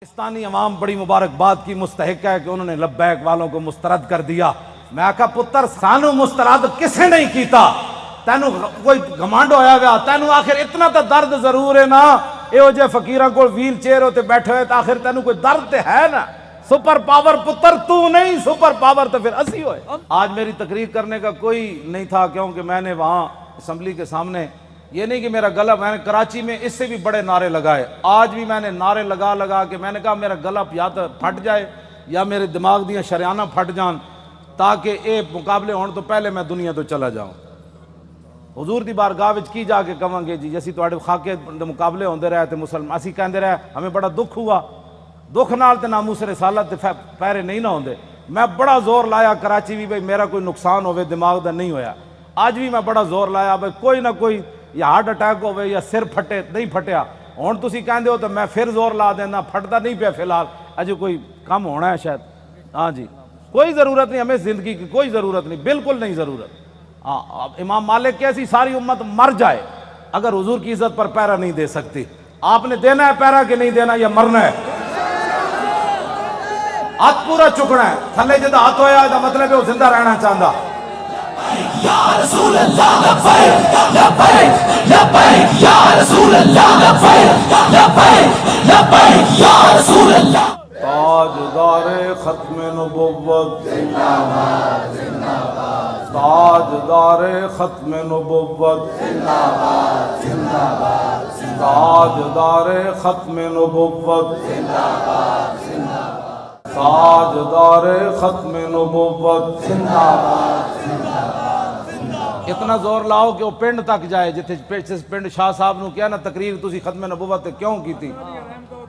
پاکستانی عوام بڑی مبارکباد کی مستحق ہے کہ انہوں نے لبیک والوں کو مسترد کر دیا۔ میں کہا پتر سانو مسترد کسے نہیں کیتا، تینو کوئی گھمنڈ ہویا گیا، تینو آخر اتنا تا درد ضرور ہے نا، ایو جے فقیراں کو ویل چیئر ہوتے بیٹھے ہوئے، آخر تینو کوئی درد تے ہے نا۔ سپر پاور پتر تو نہیں، سپر پاور تو پھر اسی ہوئے۔ آج میری تقریر کرنے کا کوئی نہیں تھا، کیونکہ میں نے وہاں اسمبلی کے سامنے یہ نہیں کہ میرا گلا، میں نے کراچی میں اس سے بھی بڑے نعرے لگائے، آج بھی میں نے نعرے لگا کے میں نے کہا میرا گلا یا تو پھٹ جائے یا میرے دماغ دیاں شریانہ پھٹ جان، تاکہ اے مقابلے ہون تو پہلے میں دنیا تو چلا جاؤں۔ حضور دی بارگاہ وچ کی جا کے کہاں گے جی اسی تواڈے خاکے مقابلے ہوندے رہے تے مسلمان اسی کہندے رہے ہمیں بڑا دکھ ہوا، دکھ نال تے ناموس رسالت تے پیرے نہیں نہ ہوندے۔ میں بڑا زور لایا کراچی بھی بھئی میرا کوئی نقصان ہوئے دماغ دا نہیں ہویا، آج بھی میں بڑا زور لایا بھئی کوئی نہ کوئی یا ہارٹ اٹیک ہوئے یا سر پھٹے نہیں پھٹیا، ہون تسی کہندے ہو تو میں پھر زور لا دینا، پھٹتا نہیں پیا فی الحال، اجے کوئی کم ہونا ہے شاید۔ ہاں جی کوئی ضرورت نہیں، ہمیں زندگی کی کوئی ضرورت نہیں، بالکل نہیں ضرورت۔ امام مالک کیسی ساری امت مر جائے اگر حضور کی عزت پر پیرا نہیں دے سکتی۔ آپ نے دینا ہے پیرا کہ نہیں دینا یا مرنا ہے؟ ہاتھ پورا چکنا ہے، تھلے جدہ ہاتھ ہویا ہے مطلب ہے وہ زندہ رہنا چاہتا۔ یا رسول اللہ لبیک لبیک لبیک یا رسول اللہ لبیک لبیک لبیک یا رسول اللہ۔ تاجدار ختم نبوت زندہ باد زندہ باد، تاجدار ختم نبوت زندہ باد زندہ باد، تاجدار ختم نبوت زندہ باد زندہ باد، تاجدار ختم نبوت زندہ باد زندہ باد۔ اتنا زور لاؤ کہ وہ پنڈ تک جائے، جتنے پنڈ شاہ صاحب نو کیا نا تقریر تسی ختم نبوت کیوں کی تھی،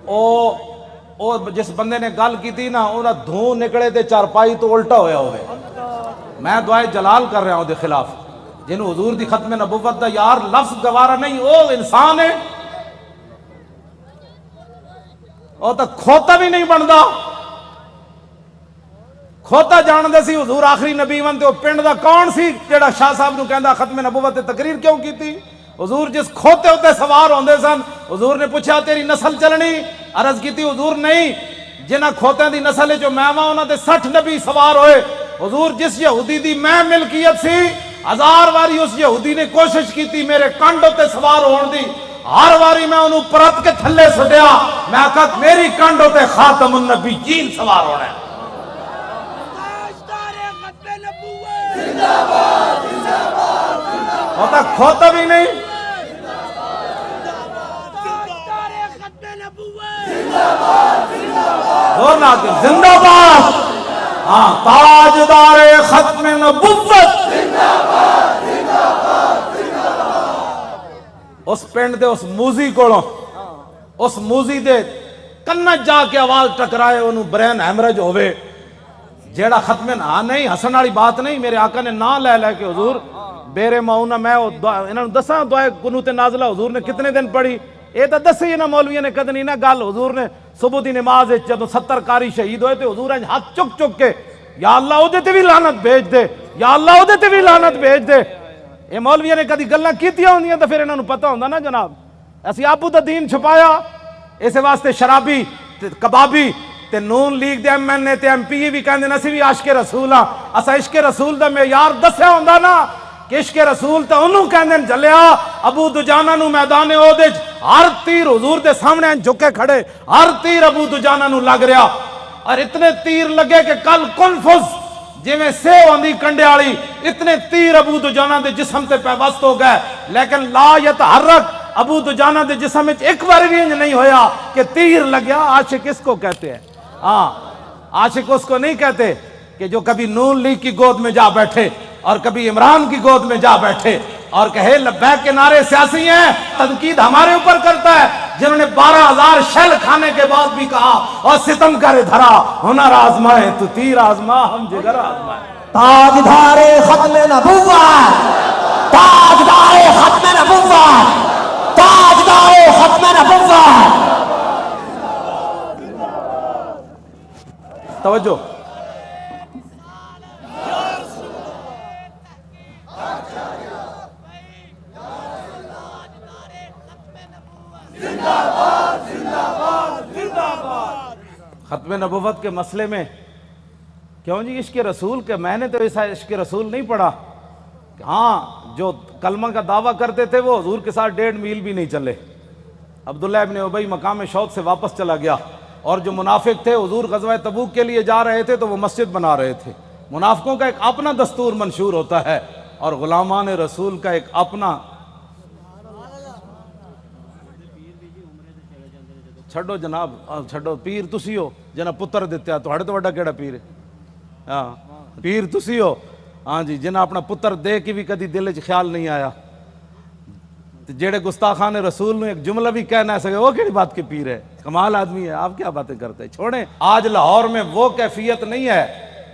او جس بندے نے گل کی تھی نا انہاں دھوں نکلے تے چارپائی تو الٹا ہویا ہوئے۔ میں دعائے جلال کر رہا ہوں دے خلاف، جنہوں حضور دی ختم نبوت دا یار لفظ گوارا نہیں، او انسان ہے، او تا کھوتا بھی نہیں بندا، کھوتا جان دے سی حضور آخری نبی ون تے او پنڈ دا کون سی جڑا شاہ صاحب نو کہندا ختم نبوت تے تقریر کیوں کی تھی؟ حضور جس کھوتے ہوتے سوار ہوندے سن، حضور نے پوچھا تیری نسل چلنی؟ عرض کی تھی حضور نہیں، جنہ کھوتیں دی نسل جو میں وہاں انہاں دے 60 نبی سوار ہوئے۔ حضور جس یہودی دی میں ملکیت سی، 1000 واری اس یہودی نے کوشش کی تھی میرے کانڈ ہوتے سوار ہون دی، ہر واری میں انہوں پرت کے تھلے سٹیا، میں کہا میری کانڈ ہوتے خاتم النبیین سوار ہونا ہے۔ ہوتا کھوتا بھی نہیں، زور نہ آتے زندہ باد، ہاں تاجدار ختم نبوت، اس پنڈ دے اس موزی کوڑوں، اس موزی دے کنج جا کے آواز ٹکرائے انہوں برین ہیمرج ہوئے، جیڑا ختم نہ نہیں حسن والی بات نہیں، میرے آقا نے نا لے لے کے حضور بیرے ماؤنہ میں انہوں نے دساں دعائے قنوت نازلہ حضور نے کتنے دن پڑھی، اے تا دسی نا مولویہ نے کدنی نا گل، حضور نے صبح دی نماز جب 70 کاری شہید ہوئے تھے حضور نے ہاتھ چک چک کے یا اللہ او دے تے بھی لعنت بھیج دے، یا اللہ او دے تے بھی لعنت بھیج دے۔ اے مولویہ نے کدی گلاں کیتیاں ہوندیاں تے پھر انہاں نوں پتہ ہوندا نا جناب، اسی آپو دا دین چھپایا، اس واسطے شرابی تے کبابی تے نون لیگ دے ایم این اے تے ایم پی بھی کہندے اسی بھی عاشق رسول ہاں، اسا عشق رسول دا معیار دسیا ہوندا نا کہ عشق رسول تے انہوں کہندے جلیا ابو دجانہ نو میدان احد ہر تیر حضور دے سامنے جھکے کھڑے، ہر تیر ابو دجانہ نو لگ رہا، اور اتنے تیر لگے کہ کل کنفز جی میں سیو آندھی کنڈے آڑی، اتنے تیر ابو دجانہ دے جسم تے پیوست ہو گئے، لیکن لا یتحرک ابو دجانہ دے جسم میں ایک بار بھی نہیں ہویا کہ تیر لگیا۔ عاشق اس کو کہتے ہیں، ہاں عاشق اس کو نہیں کہتے کہ جو کبھی نون لیگ کی گود میں جا بیٹھے اور کبھی عمران کی گود میں جا بیٹھے اور کہے لبیک کے نعرے سیاسی ہیں، تنقید ہمارے اوپر کرتا ہے، جنہوں نے 12,000 شیل کھانے کے بعد بھی کہا اور ستم کرے دھرا ہنر آزمائے تو تیر آزما ہم جگر آزمائے۔ تاجدار ختم نبوت، تاجدار ختم نبوت، تاجدار ختم نبوت۔ توجہ زندہ باد زندہ باد زندہ باد۔ ختم نبوت کے مسئلے میں کیوں جی عشق رسول کے، میں نے تو ایسا عشق رسول نہیں پڑھا. ہاں جو کلمہ کا دعویٰ کرتے تھے وہ حضور کے ساتھ 1.5 میل بھی نہیں چلے. عبداللہ ابن ابی مقام شوق سے واپس چلا گیا. اور جو منافق تھے حضور غزوہ تبوک کے لیے جا رہے تھے تو وہ مسجد بنا رہے تھے. منافقوں کا ایک اپنا دستور منشور ہوتا ہے اور غلامان رسول کا ایک اپنا. چھڈو جناب، چھڈو. پیر تسی ہو جنہ پتر دیتے ہیں تو وڈا کیڑا پیر ہے؟ ہاں پیر تسی ہو ہاں جی، جنہ اپنا پتر دے کے بھی کدی دل چ خیال نہیں آیا. جیڑے گستاخان رسول نے ایک جملہ بھی کہہ نہ سکے وہ کیڑی بات کے پیر ہے؟ کمال آدمی ہے. آپ کیا باتیں کرتے ہیں؟ چھوڑیں. آج لاہور میں وہ کیفیت نہیں ہے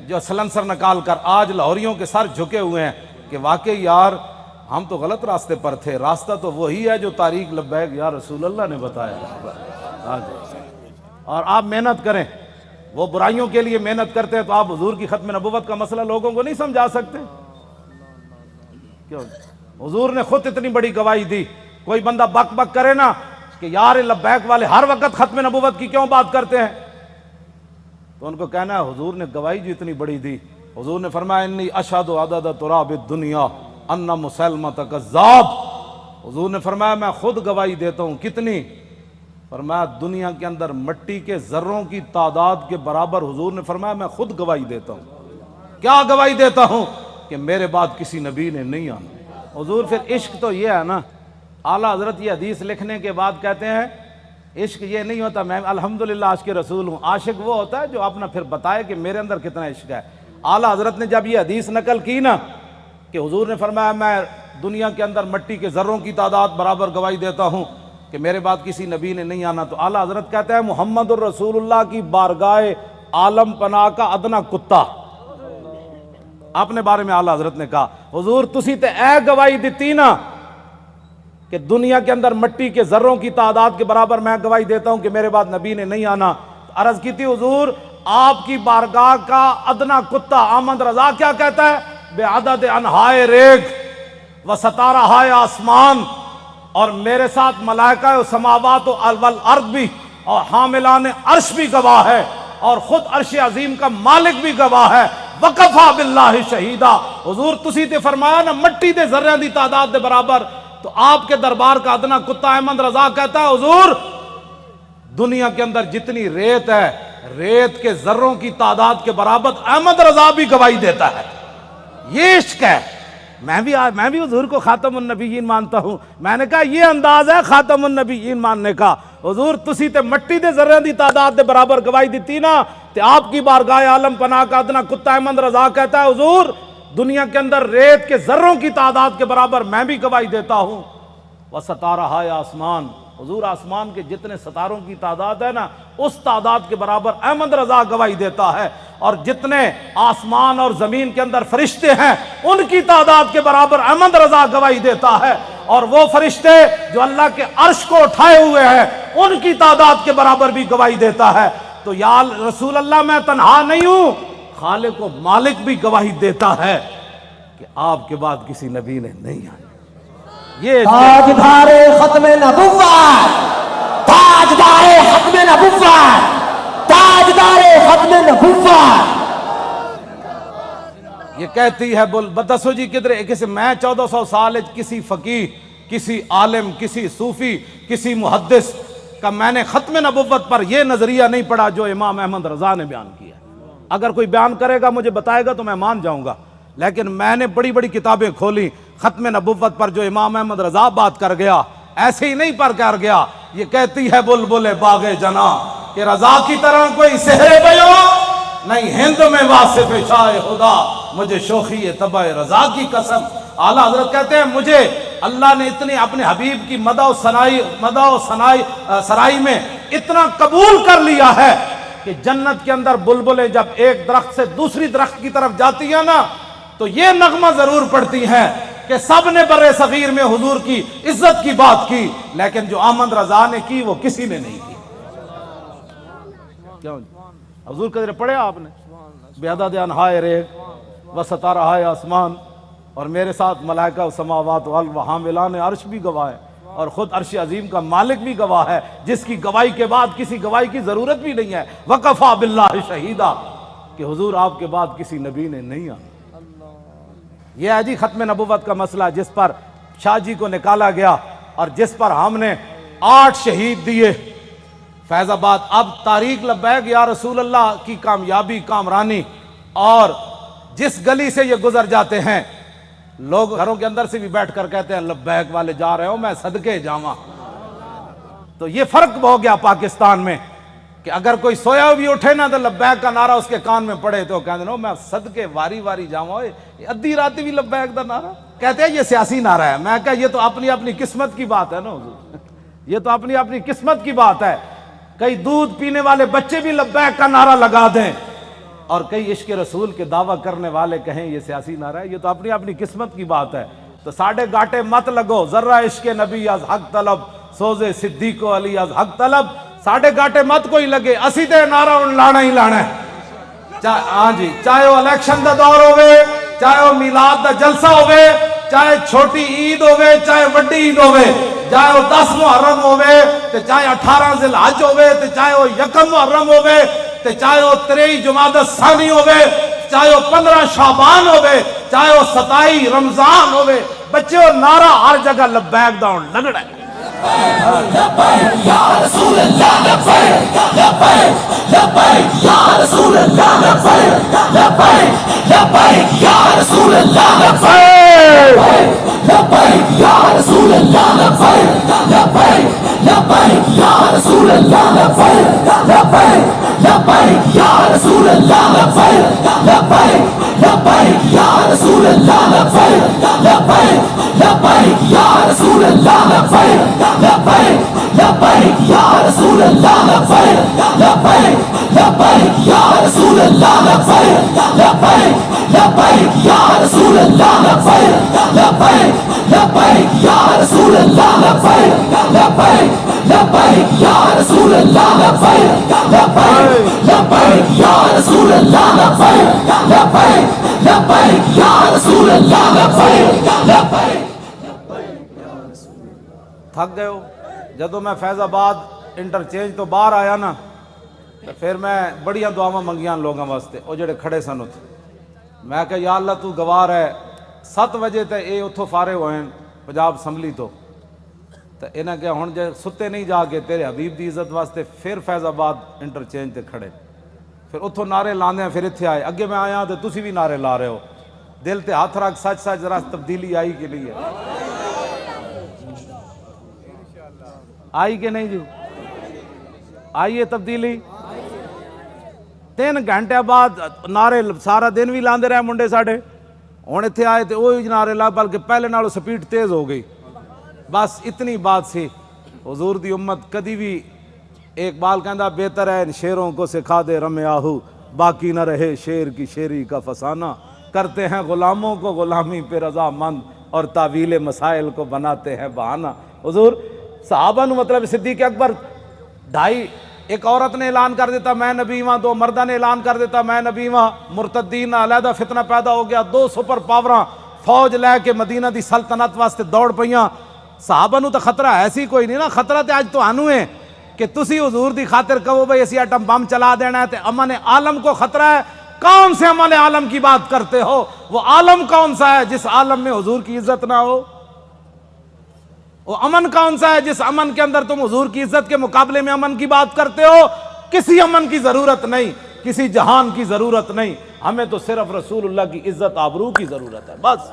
جو سلنسر نکال کر آج لاہوریوں کے سر جھکے ہوئے ہیں کہ واقعی یار ہم تو غلط راستے پر تھے. راستہ تو وہی ہے جو طریق لبیک یا رسول اللہ نے بتایا. ہاں جی. اور آپ محنت کریں. وہ برائیوں کے لیے محنت کرتے ہیں تو آپ حضور کی ختم نبوت کا مسئلہ لوگوں کو نہیں سمجھا سکتے؟ کیوں؟ حضور نے خود اتنی بڑی گواہی دی. کوئی بندہ بک بک کرے نا کہ یار لبیک والے ہر وقت ختم نبوت کی کیوں بات کرتے ہیں، تو ان کو کہنا ہے حضور نے گواہی جو اتنی بڑی دی. حضور نے فرمایا انی اشہد عدد تراب الدنیا ان مسلمۃ کذاب. حضور نے فرمایا میں خود گواہی دیتا ہوں. کتنی؟ فرمایا دنیا کے اندر مٹی کے ذروں کی تعداد کے برابر. حضور نے فرمایا میں خود گواہی دیتا ہوں. کیا گواہی دیتا ہوں؟ کہ میرے بعد کسی نبی نے نہیں آنا. حضور پھر عشق تو یہ ہے نا، اعلیٰ حضرت یہ حدیث لکھنے کے بعد کہتے ہیں عشق یہ نہیں ہوتا میں الحمدللہ عاشق رسول ہوں. عاشق وہ ہوتا ہے جو اپنا پھر بتائے کہ میرے اندر کتنا عشق ہے. اعلیٰ حضرت نے جب یہ حدیث نقل کی نا کہ حضور نے فرمایا میں دنیا کے اندر مٹی کے ذروں کی تعداد برابر گواہی دیتا ہوں کہ میرے بعد کسی نبی نے نہیں آنا، تو اعلیٰ حضرت کہتے ہیں محمد الرسول اللہ کی بارگاہ عالم پناہ کا ادنا کتا. اپنے بارے میں اعلیٰ حضرت نے کہا حضور تسی تے اے گواہی دیتی نا کہ دنیا کے اندر مٹی کے ذروں کی تعداد کے برابر میں گواہی دیتا ہوں کہ میرے بعد نبی نے نہیں آنا. عرض کی تھی حضور آپ کی بارگاہ کا ادنا کتا احمد رضا کیا کہتا ہے؟ بے عدد انہائے ریگ و ستارہائے آسمان، اور میرے ساتھ ملائکہ و سماوات و والارض بھی اور حاملان عرش بھی گواہ ہے اور خود عرش عظیم کا مالک بھی گواہ ہے. وقفا باللہ شہیدہ. حضور تسی تے فرمایا نا مٹی دے ذریاں دی تعداد دے برابر، تو آپ کے دربار کا ادنا کتا احمد رضا کہتا ہے حضور دنیا کے اندر جتنی ریت ہے ریت کے ذروں کی تعداد کے برابر احمد رضا بھی گواہی دیتا ہے. یہ عشق ہے. میں بھی حضور کو خاتم النبیین مانتا ہوں. میں نے کہا یہ انداز ہے خاتم النبیین ماننے کا. حضور تسی تے مٹی دے ذریاں دی تعداد دے برابر گواہی دیتی نا تے آپ کی بارگاہ عالم پناہ کا ادنا کتا احمد رضا کہتا ہے حضور دنیا کے اندر ریت کے ذروں کی تعداد کے برابر میں بھی گواہی دیتا ہوں. وستارہائے آسمان، حضور آسمان کے جتنے ستاروں کی تعداد ہے نا اس تعداد کے برابر احمد رضا گواہی دیتا ہے. اور جتنے آسمان اور زمین کے اندر فرشتے ہیں ان کی تعداد کے برابر احمد رضا گواہی دیتا ہے. اور وہ فرشتے جو اللہ کے عرش کو اٹھائے ہوئے ہیں ان کی تعداد کے برابر بھی گواہی دیتا ہے. تو یا رسول اللہ میں تنہا نہیں ہوں، خالق و مالک بھی گواہی دیتا ہے کہ آپ کے بعد کسی نبی نے نہیں آنا. یہ تاجدار ختم نبوت، تاجدار ختم نبوت، تاجدار ختم نبوت. یہ کہتی ہے بول بتسو جی کدھر کسی میں 1400 سال کسی فقیہ کسی عالم کسی صوفی کسی محدث کا میں نے ختم نبوت پر یہ نظریہ نہیں پڑھا جو امام احمد رضا نے بیان کیا. اگر کوئی بیان کرے گا مجھے بتائے گا تو میں مان جاؤں گا، لیکن میں نے بڑی بڑی کتابیں کھولی ختم نبوت پر جو امام احمد رضا بات کر گیا ایسے ہی نہیں پر کر گیا. یہ کہتی ہے بلبل باغ جنا کہ رضا کی طرح کوئی سحر بیان نہیں ہند میں واصف شاہ خدا، مجھے شوخی طبع رضا کی قسم. اعلیٰ حضرت کہتے ہیں مجھے اللہ نے اتنی اپنے حبیب کی مدح و سرائی میں اتنا قبول کر لیا ہے کہ جنت کے اندر بلبلیں جب ایک درخت سے دوسری درخت کی طرف جاتی ہیں نا تو یہ نغمہ ضرور پڑتی ہیں کہ سب نے برے صغیر میں حضور کی عزت کی بات کی، لیکن جو احمد رضا نے کی وہ کسی نے نہیں کی. کیوں حضور قدر پڑھے آپ نے بے عدد انہائے ریگ و ستارہائے آسمان، اور میرے ساتھ ملائکہ و سماوات و حاملان عرش بھی گواہ ہے. اور خود عرش عظیم کا مالک بھی گواہ ہے، جس کی گواہی کے بعد کسی گواہی کی ضرورت بھی نہیں ہے، وکفا باللہ شہیدا، کہ حضور آپ کے بعد کسی نبی نے نہیں آنا۔ یہ ہے جی ختم نبوت کا مسئلہ، جس پر شاہ جی کو نکالا گیا اور جس پر ہم نے 8 شہید دیے فیض آباد۔ اب تاریخ لبیک یا رسول اللہ کی کامیابی کامرانی، اور جس گلی سے یہ گزر جاتے ہیں لوگ گھروں کے اندر سے بھی بیٹھ کر کہتے ہیں لبیک والے جا رہے ہو، میں صدقے جاواں۔ تو یہ فرق ہو گیا پاکستان میں کہ اگر کوئی سویا بھی اٹھے نا تو لبیک کا نعرہ اس کے کان میں پڑے تو کہتے ہیں میں صدقے واری واری جاواں، ادھی رات بھی لبیک دا نعرہ کہتے ہیں یہ سیاسی نعرہ ہے۔ میں کہا یہ تو اپنی اپنی قسمت کی بات ہے نا حضور، یہ تو اپنی اپنی قسمت کی بات ہے۔ کئی دودھ پینے والے بچے بھی لبیک کا نعرہ لگا دیں اور کئی عشق رسول کے دعویٰ کرنے والے کہیں یہ سیاسی نعرہ ہے، یہ تو اپنی اپنی قسمت کی بات ہے۔ تو ساڑھے گاٹے مت لگو، ذرہ عشق نبی از حق طلب، سوزے صدیق و علی از حق طلب، ساڑھے گاٹے مت کوئی لگے، اسی تے نعرہ ان لانا ہی لانا ہے۔ ہاں جی، چاہے وہ الیکشن دا دور ہوئے، چاہے وہ میلاد دا جلسہ ہوئے، چاہے چھوٹی عید ہوئے چاہے وڈی عید ہوئے، چاہے وہ 10 محرم ہوئے تے چاہے 18 ذی الحج ہوئے تے چاہے وہ 1 محرم ہوئے تے چاہے وہ 23 جمادی الثانی ہوئے، چاہے وہ 15 شعبان ہوئے، چاہے وہ 27 رمضان ہوئے، بچے وہ نعرہ ہر جگہ لبیک دا ہون لگڑا ہے۔ لبیک یا رسول اللہ، لبیک لبیک لبیک یا رسول اللہ، لبیک لبیک لبیک یا رسول اللہ، لبیک لبیک یا رسول اللہ، لبیک لبیک لبیک یا رسول اللہ، لبیک لبیک لبیک یا رسول اللہ، لبیک لبیک لبیک یا رسول اللہ، لبیک لبیک لبیک یا رسول اللہ، لبیک لبیک لبیک یا رسول اللہ، لبیک لبیک لبیک یا رسول اللہ، لبیک لبیک لبیک یا رسول اللہ، لبیک لبیک لبیک یا رسول اللہ، لبیک لبیک لبیک یا رسول اللہ، لبیک لبیک لبیک یا رسول اللہ، لبیک لبیک لبیک یا رسول اللہ، لبیک لبیک۔ تھک گئے ہو؟ جدو میں فیض آباد انٹرچینج تو باہر آیا نا تو پھر میں بڑیاں دعاواں منگیاں لوگوں واسطے، وہ جڑے کھڑے سن اتھے، میں کہ یا اللہ تو گوار ہے 7 بجے تے اے اتھوں فارغ ہوئے پنجاب اسمبلی تو انہیں کہ ہن جے ستے نہیں جا کے تیرے حبیب دی عزت واسطے پھر فیض آباد انٹرچینج تے کھڑے، پھر اتھوں نعرے لاندے ہیں، پھر اتھے آئے، اگے میں آیا تو تسی بھی نعرے لا رہے ہو، دل تے ہاتھ رکھ، سچ سچ ذرا تبدیلی آئی کہ نہیں ہے؟ آئی کہ نہیں جو؟ آئی ہے تبدیلی؟ 3 گھنٹے بعد نعرے سارا دن بھی لاندے رہے منڈے ساڑھے، ہن اتھے آئے تے وہی نعرے لا، بلکہ پہلے نالوں سپیڈ تیز ہو گئی۔ بس اتنی بات سی، حضور دی امت کدی بھی، ایک بال کہندا بہتر ہے ان شیروں کو سکھا دے رم آہو، باقی نہ رہے شیر کی شیری کا فسانہ، کرتے ہیں غلاموں کو غلامی پہ رضا مند اور تعویل مسائل کو بناتے ہیں بہانہ۔ حضور صحابہ نو مطلب صدیق اکبر 2.5، ایک عورت نے اعلان کر دیتا میں نبی ہاں، 2 مردہ نے اعلان کر دیتا میں نبی ہاں، مرتدین علیحدہ فتنہ پیدا ہو گیا، 2 سپر پاوراں فوج لے کے مدینہ دی سلطنت واسطے دوڑ پئیاں۔ صحابہ نو تو خطرہ ایسی کوئی نہیں نا، خطرہ تے آج تو آنو ہے کہ تسی حضور دی خاطر کہو بھئی اسی ایٹم بم چلا دینا ہے تے امن عالم کو خطرہ ہے۔ کون سے امن عالم کی بات کرتے ہو؟ وہ عالم کون سا ہے جس عالم میں حضور کی عزت نہ ہو؟ وہ امن کون سا ہے جس امن کے اندر تم حضور کی عزت کے مقابلے میں امن کی بات کرتے ہو؟ کسی امن کی ضرورت نہیں، کسی جہان کی ضرورت نہیں، ہمیں تو صرف رسول اللہ کی عزت آبرو کی ضرورت ہے بس۔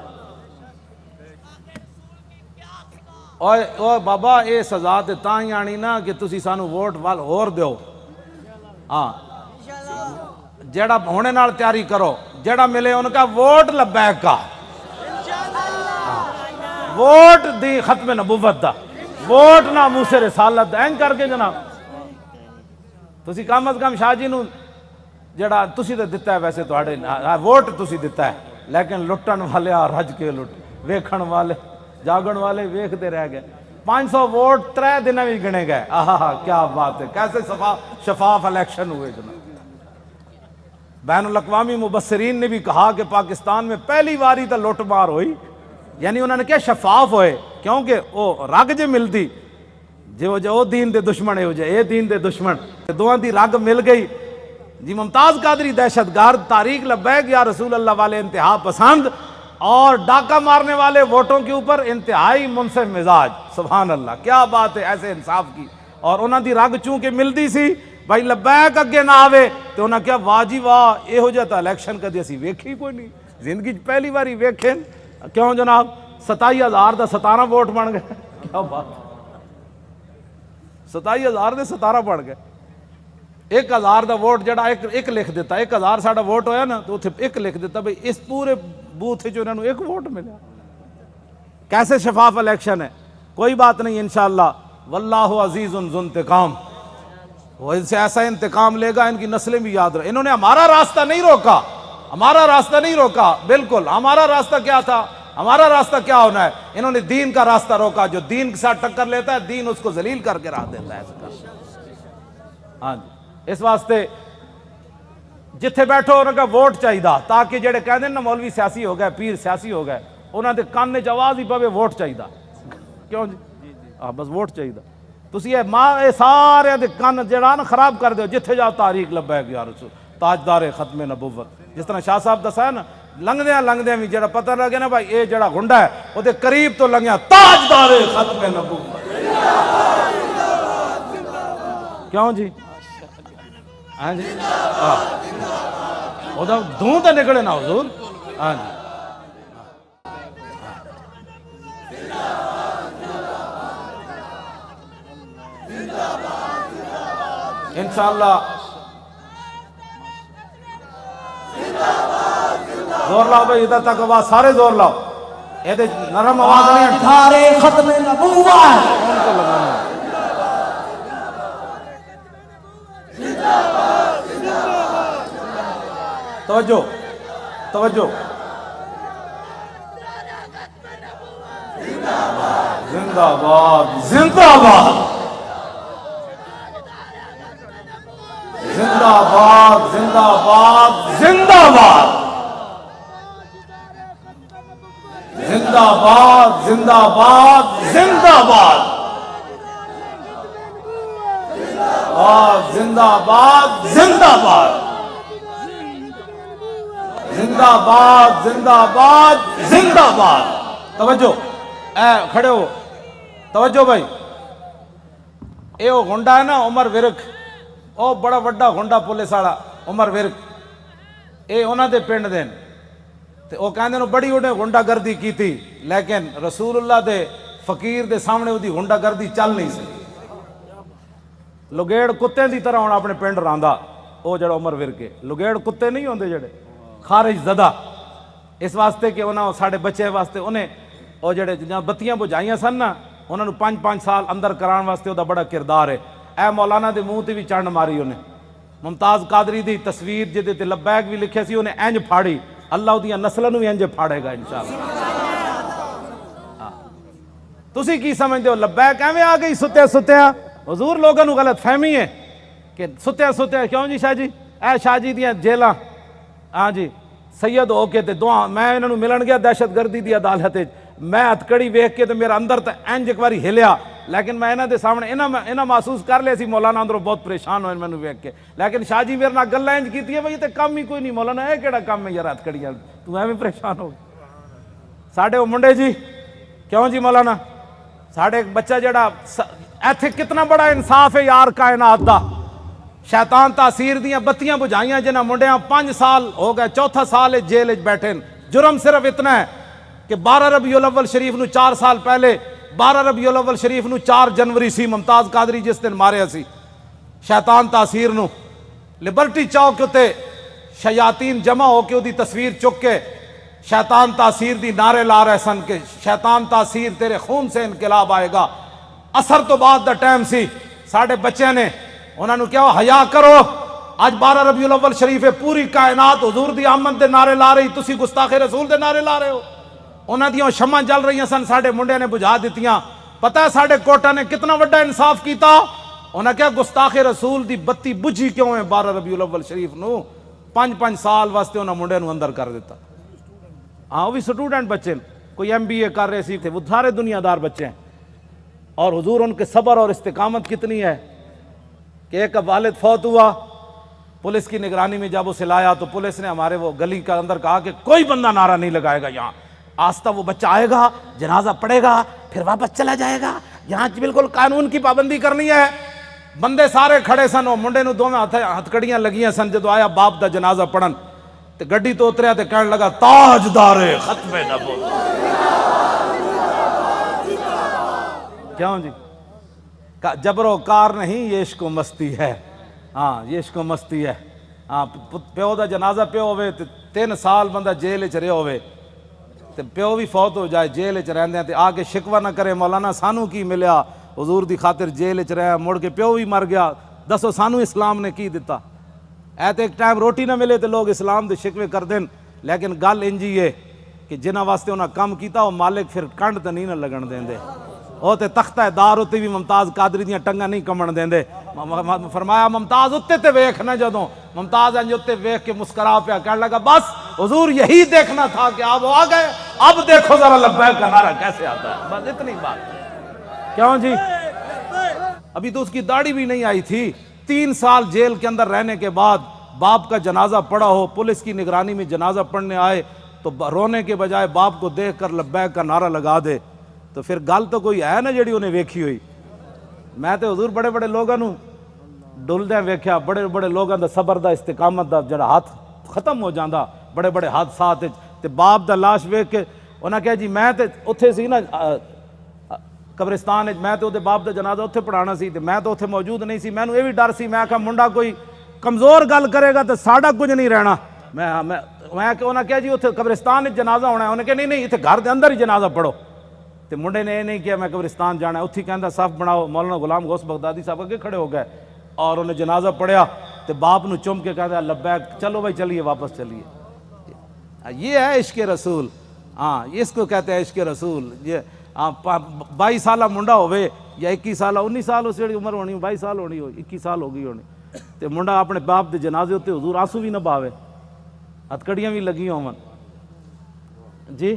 اوہ بابا اے سزا تے تاں ہی آنی نا کہ تسی سانو ووٹ وال ہور دیو، ہاں جیڑا ہونے نال تیاری کرو، جیڑا ملے ان کا ووٹ لبیک کا، ووٹ دی ختم نبوت دا، ووٹ ناموس رسالت دا، این کر کے جناب تسی کم از کم شاہ جی نو جیڑا تسی تے دتا ہے، ویسے تواڈے ووٹ تسی دتا ہے، لیکن لٹن والے رج کے لٹ، ویکھن والے جاگن والے ویکھ دے رہ گئے۔ 500 ووٹ 3 دن میں گنے گئے، آہا کیا بات ہے، کیسے شفاف الیکشن ہوئے جناب۔ بین الاقوامی مبصرین نے بھی کہا کہ پاکستان میں پہلی باری تو لوٹ مار ہوئی، یعنی انہوں نے کیا شفاف ہوئے، کیونکہ وہ رگ جے ملتی جو دین دے دشمن ہے ہو جائے اے دین دے دشمن دوہاں دی رگ مل گئی جی۔ ممتاز قادری دہشت گرد، طارق لبیک یا رسول اللہ والے انتہا پسند، اور ڈاکہ مارنے والے ووٹوں کے اوپر انتہائی منصف مزاج۔ سبحان اللہ، کیا بات ہے ایسے انصاف کی۔ اور انہاں دی رگ چونکہ ملتی سی بھائی لبیک اگے نہ آوے تو انہاں کیا واہ جی واہ، یہو جہا الیکشن کدی اسی ویکھی کوئی نہیں، زندگی پہلی باری ویکھیں۔ کیوں جناب 27,000 دا 17 ووٹ بن گئے، کیا بات، 27,000 دے 17 بن گئے۔ 1,000 دا ووٹ جڑا ایک لکھ دیتا، 1,000 ساڑا ووٹ ہویا نا تو اتنے ایک لکھ دیتا بھئی اس پورے بوتھ جو انہوں نے ایک ووٹ ملا۔ کیسے شفاف الیکشن ہے، کوئی بات نہیں انشاءاللہ، واللہ عزیز ذو انتقام، وہ ان سے ایسا انتقام لے گا ان کی نسلیں بھی یاد رہے۔ انہوں نے ہمارا راستہ نہیں روکا، ہمارا راستہ نہیں روکا، بالکل ہمارا راستہ کیا تھا، ہمارا راستہ کیا ہونا ہے، انہوں نے دین کا راستہ روکا۔ جو دین کے ساتھ ٹکر لیتا ہے دین اس کو ذلیل کر کے رکھ دیتا ہے۔ ہاں جی، اس واسطے جتھے بیٹھو انہوں کا ووٹ چاہیے تاکہ جڑے کہتے ہیں نا مولوی سیاسی ہو گئے، پیر سیاسی ہو گئے، انہوں نے کان وچ آواز ہی پوے ووٹ چاہیے۔ کیوں جی؟ ہاں بس ووٹ چاہیے۔ تسی یہ سارے دے کان جڑا نا خراب کر دیو، جتھے جاؤ طارق لبیک یا رسول، تاجدار ختم نبوت۔ جس طرح شاہ صاحب دسا ہے نا، لنگدیاں بھی جڑا پتہ لگے نا بھائی اے جڑا گنڈا ہے وہ دے قریب تو لنگیا تاجدار ختم نبوت۔ کیوں جی؟ ہاں جی، وہ دھوں تے نکلے نا حضور۔ ہاں جی، انشاءاللہ زور لاؤ بھائی، ادھر تک آواز سارے زور لاؤ، یہ نرم آواز نہیں ہے، تاجدار ختم نبوت، کون کو لگانا ہے؟ توجہ توجہ، زندہ باد زندہ باد زندہ باد زندہ باد زندہ باد زندہ باد زندہ باد زندہ باد زندہ باد زندہ باد زندہ باد زندہ باد زندہ باد۔ توجہ، اے کھڑے ہو، توجہ بھائی، اے وہ گنڈا ہے نا عمر ورک، او بڑا وڈا گنڈا پولیس والا عمر ورک، اے انہاں دے پنڈ دین تے او کہندے نے بڑی انہیں گنڈا گردی کیتی، لیکن رسول اللہ دے فقیر دے سامنے اودی گنڈا گردی چل نہیں سکی۔ لگیڑ کتے دی طرح ہونا اپنے پنڈ راندا، او جڑا عمر ورک ہے، لگیڑ کتے نہیں ہوندے جڑے خارج زدہ، اس واسطے کہ انہوں ساڑھے بچے واسطے انہیں وہ جڑے بتیاں بجھائیاں سن نا انہوں نے 5 سال اندر کران واسطے وہ بڑا کردار ہے۔ اے مولانا دے منہ تے بھی چنڈ ماری انہیں، ممتاز قادری دی تصویر جدے تے لبیک بھی لکھے سی انہیں انج پھاڑی، اللہ دیاں نسلوں بھی انج پھاڑے گا انشاءاللہ۔ تسی کی سمجھتے ہو لبیک ایویں آ گئی ستیا حضور لوگوں کو غلط فہمی ہے کہ ستیا کیوں جی شاہ جی، اے شاہ جی دیاں جیلاں، ہاں جی سید ہو کے تے دعا میں انہوں ملن گیا دہشت گردی دی عدالت، میں ہتکڑی ویکھ کے تے میرا اندر تے انج ایک باری ہلیا، لیکن میں انہاں دے سامنے انہاں محسوس کر لیا سی مولانا اندروں بہت پریشان ہوئے مینوں ویکھ کے، لیکن شاہ جی میرے نال گلاں انج کیتی ہے بھئی تے کم ہی کوئی نہیں مولانا، اے کیڑا کم ہے یار ہتکڑیاں، تو ایویں پریشان ہو گیا۔ ساڈے او منڈے جی، کیوں جی مولانا، ساڈے ایک بچہ جڑا ایتھے کتنا بڑا انصاف ہے یار کائنات دا، شیطان تاثیر دیاں بتیاں بجھائیاں جنہاں منڈیاں 5 سال ہو گئے، چوتھا سال جیل بیٹھے، جرم صرف اتنا ہے کہ 12 ربیع الاول شریف نو 4 سال پہلے 12 ربیع الاول شریف نو 4 جنوری سی ممتاز قادری جس دن ماریا سی شیطان تاثیر نو، لبرٹی چوک تے شیاطین جمع ہو کے دی تصویر چک کے شیطان تاثیر دی نعرے لا رہے سن کہ شیطان تاثیر تیرے خون سے انقلاب آئے گا۔ اثر تو بعد دا ٹائم سی، ساڑھے بچے نے انہوں نے کیا حیا کرو، آج 12 ربیع الاول شریف ہے، پوری کائنات حضور دی آمد دے نعرے لا رہی، تسی گستاخ رسول دے نعرے لا رہے ہو۔ انہوں دیاں شمع جل رہی سن، ساڑھے منڈے نے بجھا دیتیاں۔ پتہ ہے ساڑھے کوٹا نے کتنا وڈا انصاف کیتا، انہوں نے کیا گستاخ رسول دی بتی بجھی کیوں ہے 12 ربیع الاول شریف نو، 5 سال واسطے انہوں منڈے نو اندر کر دیتا۔ ہاں وہ بھی سٹوڈنٹ بچے کوئی MBA کر رہے سی تھے، وہ سارے دنیا دار بچے ہیں. اور حضور ان کے صبر اور استقامت کتنی ہے کہ ایک والد فوت ہوا، پولیس کی نگرانی میں جب اسے لایا تو پولیس نے ہمارے وہ گلی کے اندر کہا کہ کوئی بندہ نعرہ نہیں لگائے گا یہاں. آستہ وہ بچہ آئے گا، جنازہ پڑے گا، پھر واپس چلا جائے گا. یہاں بالکل قانون کی پابندی کرنی ہے. بندے سارے کھڑے سن، وہ منڈے نو دوویں ہتھکڑیاں لگیاں سن. جدو آیا باپ دا جنازہ پڑھن تے گڈی تو اتریا تے کہنے لگا تاجدار ختم نبوت. کیوں جی؟ جبر و کار نہیں، یہ عشق و مستی ہے. ہاں یہ عشق و مستی ہے. ہاں پیو دا جنازہ پیو ہوئے تے 3 سال بندہ جیل چ رہیا ہوئے تے پیو بھی فوت ہو جائے جیل چ رہندے تے آ کے شکوہ نہ کرے مولانا سانو کی ملیا، حضور دی خاطر جیل چ رہیا، مڑ کے پیو بھی مر گیا. دسو سانو اسلام نے کی دیتا؟ اے تے ایک ٹائم روٹی نہ ملے تے لوگ اسلام دے شکوے کر دین. لیکن گل انجی ہے کہ جنہاں واسطے انہاں کم کیتا وہ مالک پھر کنڈ تے نہیں نہ لگن دیندے. وہ تے تختہ دار اتے بھی ممتاز قادری دیاں ٹنگاں نہیں کمن دیندے. فرمایا ممتاز اتے تے ویکھ نہ، جدوں ممتاز انج اتے ویکھ کے مسکرا پیا کہنے لگا بس حضور یہی دیکھنا تھا کہ آپ آ گئے، اب دیکھو ذرا لبیک کا نعرہ کیسے آتا ہے. بس اتنی بات. کیوں جی؟ ابھی تو اس کی داڑھی بھی نہیں آئی تھی. 3 سال جیل کے اندر رہنے کے بعد باپ کا جنازہ پڑا ہو، پولیس کی نگرانی میں جنازہ پڑھنے آئے تو رونے کے بجائے باپ کو دیکھ کر لبیک کا نعرہ لگا دے تو پھر گل تو کوئی ہے نا جڑی انہیں ویکھی ہوئی. میں تے حضور بڑے بڑے لوگاں نو ڈلدیاں ویکھیا، بڑے بڑے لوگاں دا صبر دا استقامت دا جڑا ہاتھ ختم ہو جاندا بڑے بڑے حادثات تے باپ دا لاش ویکھ کے انہاں کہا جی میں تے اتھے سی نا قبرستان میں تے باپ دا جنازہ اتھے پڑھانا سی تے میں تو اتھے موجود نہیں سی. مینوں یہ بھی ڈر سی، میں کہا منڈا کوئی کمزور گل کرے گا تو ساڈا کچھ نہیں رہنا. میں کہ انہاں کہا جی اتھے قبرستان جنازہ ہونا ہے. انہیں کہا نہیں اتھے گھر دے اندر ہی جنازہ پڑھو. تے منڈے نے یہ نہیں کیا میں قبرستان جانا ہے. اتھی کہندا صف بناؤ. مولانا غلام غوث بغدادی صاحب اگے کھڑے ہو گئے اور انہیں جنازہ پڑھیا تے باپ نو چم کے کہتا لبیک، چلو بھائی چلیے واپس چلیے. یہ ہے عشق رسول. ہاں اس کو کہتے ہیں عشق رسول. یہ 22 سالہ منڈا ہوئے یا 21 سالہ 19 سال اس جڑی عمر ہونی 22 سال ہونی ہو 21 سال ہو گئی ہونی تے منڈا اپنے باپ دے جنازے ہوتے حضور آنسو بھی نہ باوے، ہتھکڑیاں بھی لگی ہون. جی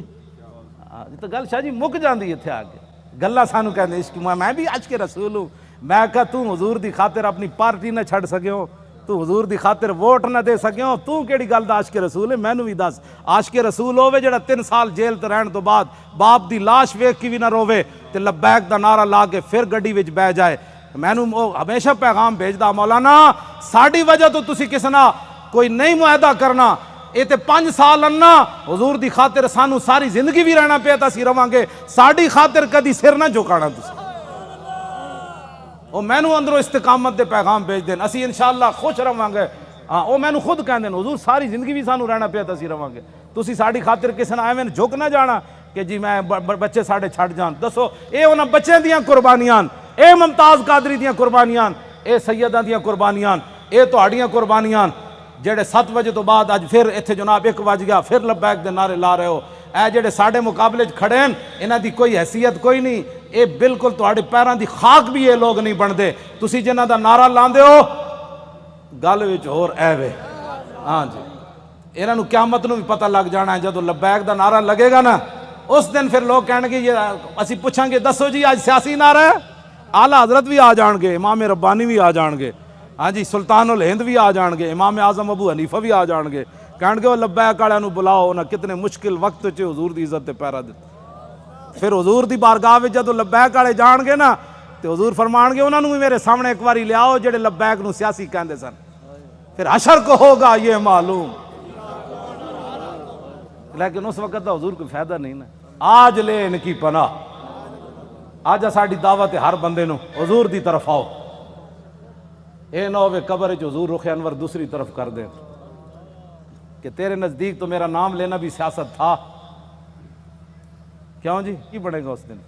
تو گل شاہ جی مک جاندی اتھے آ کے گلاں سانو کہندے عشق. میں بھی عشق رسول ہوں. میں کہا تو حضور دی خاطر اپنی پارٹی نہ چھڑ سکیو، تو حضور دی خاطر ووٹ نہ دے سکیو، تو کیڑی گل دا عاشق رسول ہے؟ مینوں بھی دس. عاشق رسول ہوے جڑا 3 سال جیل تے رہن تو بعد باپ دی لاش ویکھ کے بھی نہ روے تے لبیک دا نعرہ لا کے پھر گڈی وچ بہ جائے. مینوں ہمیشہ پیغام بھیجدا مولانا ساڈی وجہ تو تسی کس نہ کوئی نہیں معاہدہ کرنا. یہ تے 5 سال انا حضور دی خاطر سانو ساری زندگی بھی رہنا پیا تا اسی رواں گے. ساڈی خاطر کدی سر نہ جھکانا تسی. وہ مینوں اندروں استقامت دے پیغام بھیج دین، اسی انشاءاللہ خوش رواں گے. ہاں وہ مینوں خود کہندے حضور ساری زندگی بھی سانو رہنا پیا تا اسی رواں گے. تسی ساڈی خاطر کسے نہ ایویں جھک نہ جانا کہ جی میں بچے ساڈے چھڈ جان. دسو اے انہاں بچیاں دیاں قربانیاں، اے ممتاز قادری دیاں قربانیاں، اے سیداں دیاں قربانیاں، اے تہاڈیاں قربانیاں جڑے 7 بجے تو بعد اج پھر اتھے جناب 1 بج گیا پھر لبیک دے نعرے لا رہے ہو. اے جڑے ساڈے مقابلے کھڑے ہیں انہاں دی کوئی حیثیت کوئی نہیں. اے بالکل تہاڈے پیراں دی خاک بھی یہ لوگ نہیں بندے. تسی جنہاں دا نعرہ لاندے ہو گل وچ ہور ایوے. ہاں جی انہاں نو قیامت نو بھی پتہ لگ جانا ہے جدو لبیک دا نعرہ لگے گا نا اس دن پھر لوگ کہنے گے یہ اسی پوچھیں گے دسو جی آج سیاسی نعرہ ہے. اعلیٰ حضرت بھی آ جان گے، امام ربانی بھی آ جان گے، ہاں جی سلطان الہند بھی آ جان گے، امام اعظم ابو حنیفہ بھی آ جان گے. کہن گے وہ لبیک والے نو بلاؤ انہاں کتنے مشکل وقت چ حضور دی عزت تے پیرا دتا. پھر حضور دی بارگاہ وچ جدو لبیک والے جان گے نا تے حضور فرمان گے انہاں نو بھی میرے سامنے ایک باری لیاؤ جڑے لبیک نو سیاسی کہندے سن. پھر حشر کو ہوگا یہ معلوم. لیکن اس وقت دا حضور کوئی فائدہ نہیں نا. آج لے ان کی پناہ. آج ساڈی دعوت ہے ہر بندے نو حضور دی طرف آؤ. اے نہ ہوئے قبر وچ حضور رخ انور دوسری طرف کر دیں کہ تیرے نزدیک تو میرا نام لینا بھی سیاست تھا. کیوں جی کی بنے گا اس دن؟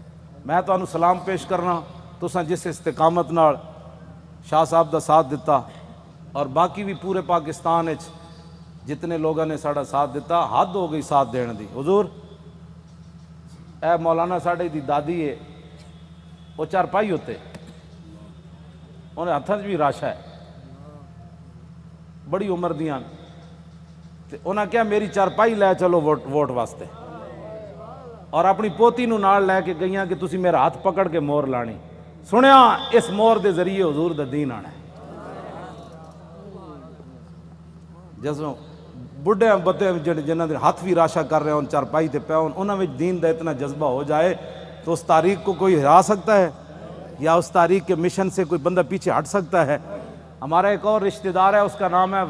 میں تو انہوں سلام پیش کرنا تساں جس استقامت نال شاہ صاحب دا ساتھ دیتا اور باقی بھی پورے پاکستان وچ جتنے لوگوں نے ساڑا ساتھ دیتا حد ہو گئی ساتھ دین دی. حضور اے مولانا ساڑے دی دادی ہے وہ چارپائی ہوتے انہیں ہتھاں بھی راشا ہے بڑی عمر دیاں تے انہاں کیا میری چارپائی لے چلو ووٹ واسطے. اور اپنی پوتی نو نال لے کے گئیاں کہ تسی میرا ہاتھ پکڑ کے مور لانی. سنیا اس مور دے ذریعے حضور دا دین آنا ہے. جسوں بڑھے بتے جنہ دے ہاتھ بھی راشا کر رہے ہوں چارپائی تے پے ہون انہاں وچ دین دا اتنا جذبہ ہو جائے تو اس تاریخ کو کوئی ہرا سکتا ہے یا اس تاریخ کے مشن سے کوئی بندہ پیچھے ہٹ سکتا ہے؟ ہمارا ایک اور رشتہ دار ہے، اس کا نام ہے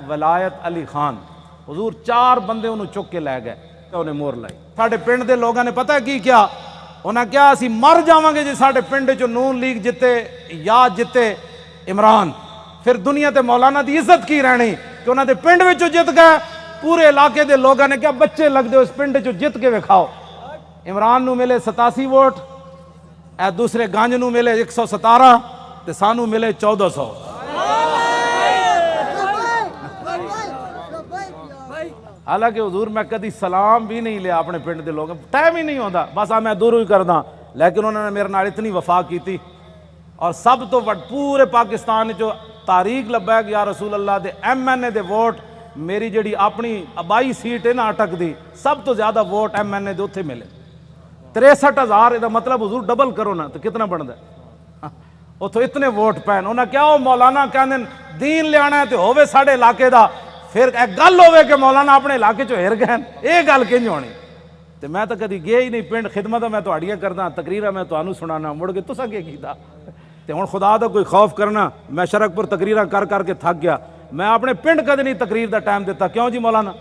ولایت علی خان. حضور 4 بندے انہوں چک کے لے گئے، انہیں مور لائی. ساڈے پنڈ دے لوگوں نے پتہ کی کیا؟ انہاں کیا اسی مر جاواں گے جی ساڈے پنڈ چ نون لیگ جتے یا جتے عمران، پھر دنیا تے مولانا دی عزت کی رہنی کہ انہاں دے پنڈ وچوں جت گئے. پورے علاقے دے لوگوں نے کیا بچے لگ دے اس پنڈ چوں جت کے وکھاؤ. عمران نو ملے 87 ووٹ، اے دوسرے گانج نو ملے 117 تے سانو ملے 1400. حالانکہ حضور میں کدی سلام بھی نہیں لیا اپنے پنڈ دے لوگوں، ٹائم ہی نہیں ہوتا، بس میں دوروں ہی کردا. لیکن انہوں نے میرے نال اتنی وفا کی تھی. اور سب تو پورے پاکستان جو تاریخ لبیک یا رسول اللہ دے ایم این اے دے ووٹ، میری جڑی اپنی آبائی سیٹ ہے نا اٹک دی، سب تو زیادہ ووٹ ایم این اے دے اتھے ملے 63,000. یہ مطلب حضور ڈبل کرو نا تو کتنا بنتا ہے؟ اتھو اتنے ووٹ پین. انہاں کیا ہو مولانا کہندے دین لیانا ہے تے ہووے ساڈے علاقے دا، پھر ایک گل ہوئے کہ مولانا اپنے علاقے چو ہر گئے، یہ گل کنج ہونی؟ تو میں تو کدی گیا ہی نہیں پنڈ. خدمت میں تہاڈیاں کردا، تقریراں میں تانوں سنانا، مڑ کے تساں کی کیتا؟ تے ہن خدا دا کوئی خوف کرنا. میں شرک پور تقریراں کر کے تھک گیا. میں اپنے پنڈ کدی نہیں تقریر دا ٹائم دیتا. کیوں جی مولانا؟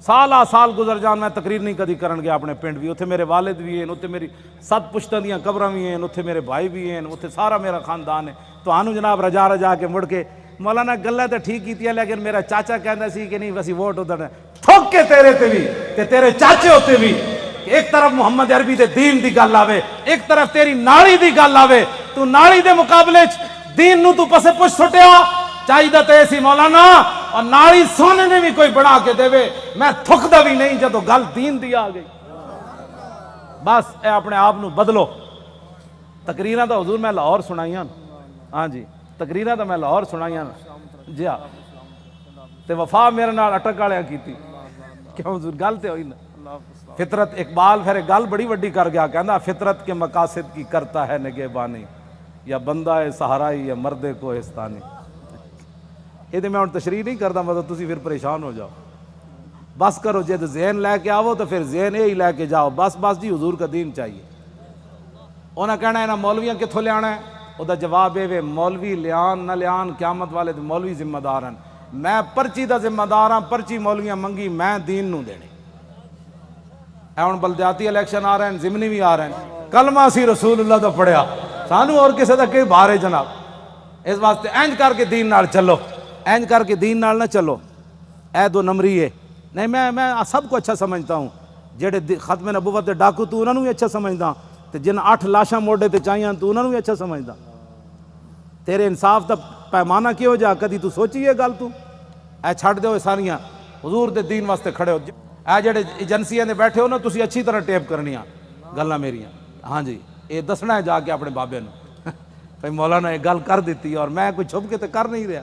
سال گزر جان میں تقریر نہیں کدی کرن گیا اپنے پنڈ بھی. اتھے میرے والد بھی ہیں، اتھے میری 7 پشتاں دیاں قبراں بھی ہیں، اتھے میرے بھائی بھی ہیں، اتھے سارا میرا خاندان ہے. تانوں جناب رجا کے مڑ کے مولانا گلاں تے ٹھیک کیتیاں، لیکن میرا چاچا کہندا سی کہ نہیں وسی ووٹ ادھر تھوک کے تیرے تے بھی تے تیرے چاچے ہوتے بھی. ایک طرف محمد عربی دے دین دی گل آوے، ایک طرف تیری نالی دی گل آوے، تو نالی دے مقابلے دین نو تو پسے پچھ سٹیا. چاہیے تے سی مولانا اور نالی سونے نے بھی کوئی بنا کے دے وے، میں تھکدا بھی نہیں جدو گل دین دی آ گئی. بس اے اپنے آپ نو بدلو. تقریراں تو حضور میں لاہور سنائیاں، ہاں جی تقریراں تو میں لاہور سنائیاں جی ہاں. تے وفا میرے نال اٹک والے کیتی. کیوں حضور گل تے ہوئی نا. فطرت اقبال پھر ایک گل بڑی وڈی کر گیا، کہندا فطرت کے مقاصد کی کرتا ہے نگہبانی، یا بندہ ہے سہارائی یا مرد کوہستانی. یہ میں تشریح نہیں کرتا، مطلب تسی پھر پریشان ہو جاؤ. بس کرو جد ذہن لے کے آؤ تو پھر ذہن یہی لے کے جاؤ. بس جی حضور کا دین چاہیے. انہاں کہنا ہے نا مولویاں کتھوں لیا ہے؟ وہ دا جواب ہے مولوی لیان نہ لیان قیامت والے دے مولوی ذمہ دار ہیں. میں پرچی دا ذمہ دار ہاں، پرچی مولویاں منگی میں دین نو دینی. اے ہن بلدیاتی الیکشن آ رہے ہیں، ضمنی بھی آ رہے ہیں، کلمہ سی رسول اللہ دا پڑھیا، سانو اور کسے دا کہ بارے جناب. اس واسطے اینج کر کے دین نال چلو، اینج کر کے دین نال نہ چلو. اے 2 نمبری ہے نہیں. میں سب کو اچھا سمجھتا ہوں. جڑے ختم نبوت دے ڈاکو تو انہوں بھی اچھا سمجھدا، تے جن 8 لاشاں موڈے تے چاہیاں تو انہوں بھی اچھا سمجھدا. تیرے انصاف دا پیمانہ کی ہو جا کدی تو سوچی یہ گل تو؟ اے چھڑ دیو ساریاں حضور دے دین واسطے کھڑے ہو. اے جڑے ایجنسیاں دے بیٹھے ہو نا تسی اچھی طرح ٹیپ کرنیاں گلاں میریاں. ہاں جی یہ دسنا ہے جا کے اپنے بابے نو بھائی مولانا یہ گل کر دیتی اور میں کوئی چھپ کے تے کر نہیں رہا.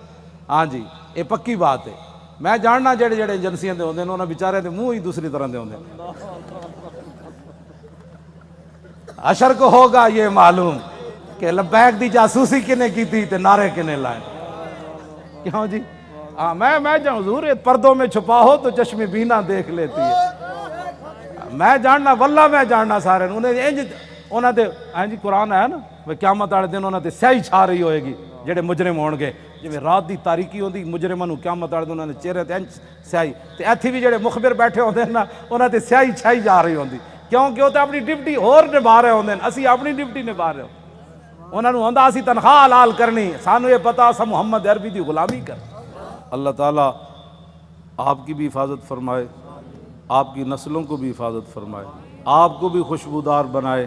ہاں جی یہ پکی بات ہے. میں جاننا جڑے ایجنسیاں دے ہوندے نے انہاں بیچارے دے منہ ہی دوسری طرح دے ہوندے. حشر کو ہوگا یہ معلوم کہ لبیک دی جاسوسی کنے کی تھی تے نعرے کنے لائے. کیوں جی؟ ہاں میں جان حضور پردوں میں چھپا ہو تو چشم بینا دیکھ لیتی ہے. میں جاننا واللہ میں جاننا سارے انہاں دے. ہاں جی قرآن ہے نا وہ قیامت والے دن انہاں تے سیاہی چھا رہی ہوئے گی جڑے مجرم ہون گے. جی رات دی تاریکی ہوندی مجرماں نوں قیامت والے دن انہاں دے چہرے تے سیاہی، تے ایتھے بھی جڑے مخبر بیٹھے ہوندے نا انہاں تے سیاہی چھائی جا رہی ہوندی. کیونکہ وہ تے اپنی ڈیوٹی اور نبھا رہے ہوندے، اسی اپنی ڈیوٹی نبھا رہے ہوں. انہاں نوں ہوندا اسی تنخواہ حلال کرنی، سانو یہ پتہ اسا محمد عربی دی غلامی کر. اللہ تعالیٰ آپ کی بھی حفاظت فرمائے، آپ کی نسلوں کو بھی حفاظت فرمائے، آپ کو بھی خوشبودار بنائے،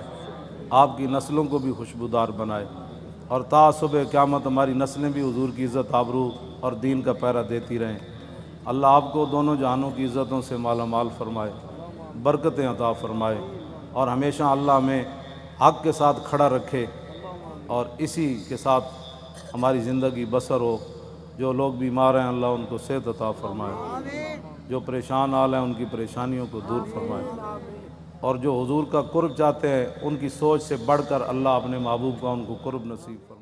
آپ کی نسلوں کو بھی خوشبودار بنائے، اور تا صبح قیامت ہماری نسلیں بھی حضور کی عزت آبرو اور دین کا پہرا دیتی رہیں. اللہ آپ کو دونوں جہانوں کی عزتوں سے مالا مال فرمائے، برکتیں عطا فرمائے، اور ہمیشہ اللہ ہمیں حق کے ساتھ کھڑا رکھے اور اسی کے ساتھ ہماری زندگی بسر ہو. جو لوگ بیمار ہیں اللہ ان کو صحت عطا فرمائے، جو پریشان حال ہیں ان کی پریشانیوں کو دور فرمائے. اور جو حضور کا قرب چاہتے ہیں ان کی سوچ سے بڑھ کر اللہ اپنے محبوب کا ان کو قرب نصیب فرمائے۔